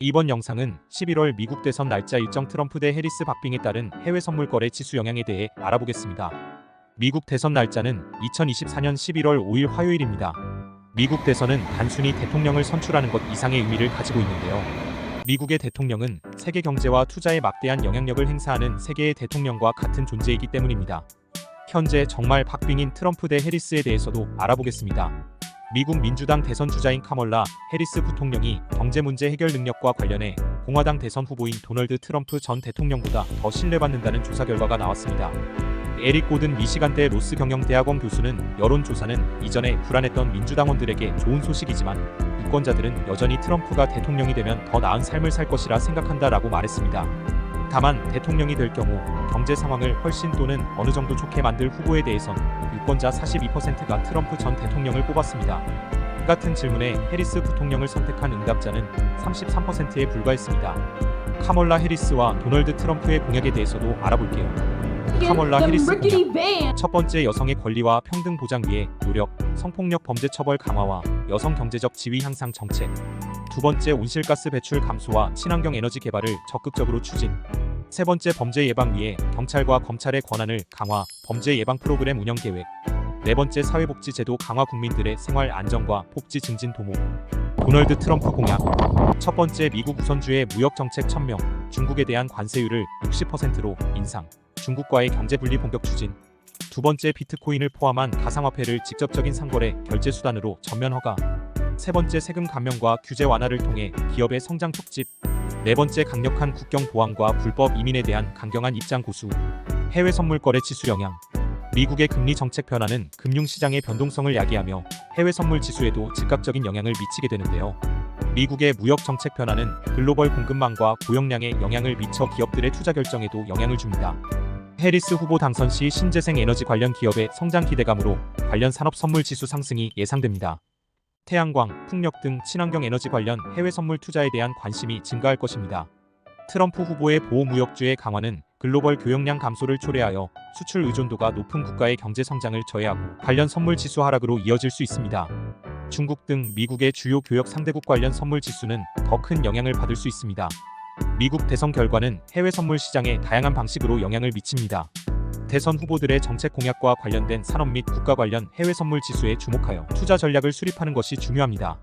이번 영상은 11월 미국 대선 날짜 일정 트럼프 대 해리스 박빙에 따른 해외 선물 거래 지수 영향에 대해 알아보겠습니다. 미국 대선 날짜는 2024년 11월 5일 화요일입니다. 미국 대선은 단순히 대통령을 선출하는 것 이상의 의미를 가지고 있는데요. 미국의 대통령은 세계 경제와 투자에 막대한 영향력을 행사하는 세계의 대통령과 같은 존재이기 때문입니다. 현재 정말 박빙인 트럼프 대 해리스에 대해서도 알아보겠습니다. 미국 민주당 대선 주자인 카멀라 해리스 부통령이 경제 문제 해결 능력과 관련해 공화당 대선 후보인 도널드 트럼프 전 대통령보다 더 신뢰받는다는 조사 결과가 나왔습니다. 에릭 고든 미시간대 로스 경영대학원 교수는 여론조사는 이전에 불안했던 민주당원들에게 좋은 소식이지만 유권자들은 여전히 트럼프가 대통령이 되면 더 나은 삶을 살 것이라 생각한다라고 말했습니다. 다만 대통령이 될 경우 경제 상황을 훨씬 또는 어느 정도 좋게 만들 후보에 대해선 유권자 42%가 트럼프 전 대통령을 뽑았습니다. 같은 질문에 해리스 부통령을 선택한 응답자는 33%에 불과했습니다. 카멀라 해리스와 도널드 트럼프의 공약에 대해서도 알아볼게요. 카멀라 해리스 공약. 첫 번째, 여성의 권리와 평등 보장 위해 노력, 성폭력 범죄 처벌 강화와 여성 경제적 지위 향상 정책. 두 번째, 온실가스 배출 감소와 친환경 에너지 개발을 적극적으로 추진. 세 번째, 범죄 예방 위해 경찰과 검찰의 권한을 강화, 범죄 예방 프로그램 운영 계획. 네 번째, 사회복지 제도 강화, 국민들의 생활 안정과 복지 증진 도모. 도널드 트럼프 공약. 첫 번째, 미국 우선주의 무역 정책 천명, 중국에 대한 관세율을 60%로 인상, 중국과의 경제 분리 본격 추진. 두 번째, 비트코인을 포함한 가상화폐를 직접적인 상거래 결제 수단으로 전면 허가. 세 번째, 세금 감면과 규제 완화를 통해 기업의 성장 촉집. 네 번째, 강력한 국경 보안과 불법 이민에 대한 강경한 입장 고수. 해외 선물 거래 지수 영향. 미국의 금리 정책 변화는 금융시장의 변동성을 야기하며 해외 선물 지수에도 즉각적인 영향을 미치게 되는데요. 미국의 무역 정책 변화는 글로벌 공급망과 고용량에 영향을 미쳐 기업들의 투자 결정에도 영향을 줍니다. 해리스 후보 당선 시 신재생 에너지 관련 기업의 성장 기대감으로 관련 산업 선물 지수 상승이 예상됩니다. 태양광, 풍력 등 친환경 에너지 관련 해외 선물 투자에 대한 관심이 증가할 것입니다. 트럼프 후보의 보호무역주의 강화는 글로벌 교역량 감소를 초래하여 수출 의존도가 높은 국가의 경제 성장을 저해하고 관련 선물 지수 하락으로 이어질 수 있습니다. 중국 등 미국의 주요 교역 상대국 관련 선물 지수는 더 큰 영향을 받을 수 있습니다. 미국 대선 결과는 해외 선물 시장에 다양한 방식으로 영향을 미칩니다. 대선 후보들의 정책 공약과 관련된 산업 및 국가 관련 해외 선물 지수에 주목하여 투자 전략을 수립하는 것이 중요합니다.